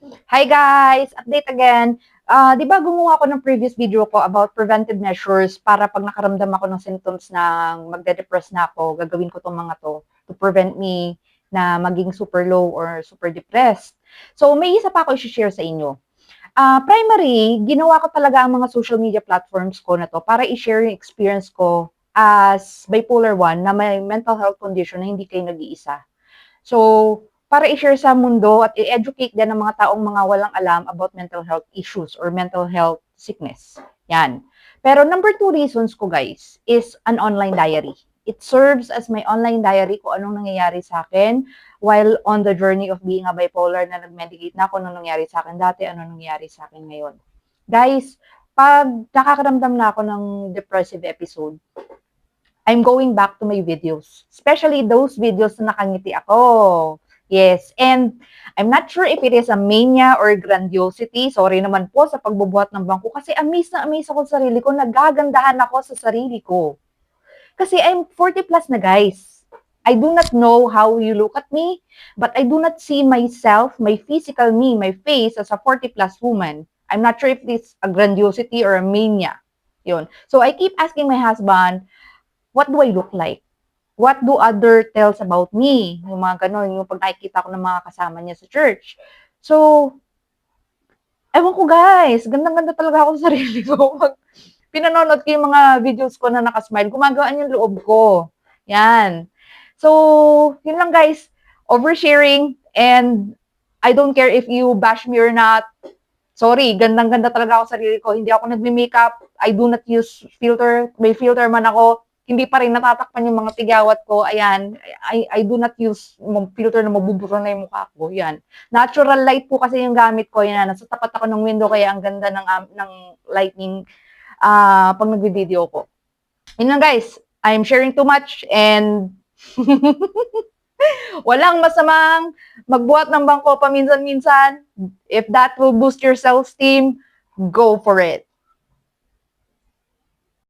Hi guys! Update again. Di ba gumawa ako ng previous video ko about preventive measures para pag nakaramdam ako ng symptoms ng magde-depress na ako, gagawin ko tong mga to prevent me na maging super low or super depressed. So may isa pa ako i-share sa inyo. Primary, ginawa ko talaga ang mga social media platforms ko na to para i-share yung experience ko as bipolar 1 na may mental health condition na hindi kayo nag-iisa. So, para i-share sa mundo at i-educate din ng mga taong mga walang alam about mental health issues or mental health sickness. Yan. Pero number 2 reasons ko guys is an online diary. It serves as my online diary kung anong nangyayari sa akin while on the journey of being a bipolar na nag-medicate na ako, anong nangyayari sa akin dati, anong nangyayari sa akin ngayon. Guys, pag nakakaramdam na ako ng depressive episode, I'm going back to my videos. Especially those videos na nakangiti ako. Yes. And I'm not sure if it is a mania or grandiosity. Sorry naman po sa pagbubuhat ng bangko. Kasi amaze na amaze ako sa sarili ko. Nagagandahan ako sa sarili ko. Kasi I'm 40 plus na guys. I do not know how you look at me, but I do not see myself, my physical me, my face as a 40 plus woman. I'm not sure if it's a grandiosity or a mania. Yun. So I keep asking my husband, what do I look like? What do other tells about me? Yung mga ganon, yung pag nakikita ko ng mga kasama niya sa church. So, ewan ko guys, gandang-ganda talaga ako sa sarili ko. Pag pinanonood ko yung mga videos ko na nakasmile, gumagawaan yung loob ko. Yan. So, yun lang guys. Oversharing and I don't care if you bash me or not. Sorry, gandang-ganda talaga ako sa sarili ko. Hindi ako nagme-makeup. I do not use filter. May filter man ako. Hindi pa rin natatakpan yung mga tigawat ko. Ayan. I do not use filter na mabubura na yung mukha ko. Yan. Natural light po kasi yung gamit ko. Yan. Nasa tapat ako ng window kaya ang ganda ng lightning pag nagbi-video ko. Yun lang guys. I'm sharing too much and walang masamang magbuhat ng bangko paminsan-minsan. If that will boost your self-esteem, go for it.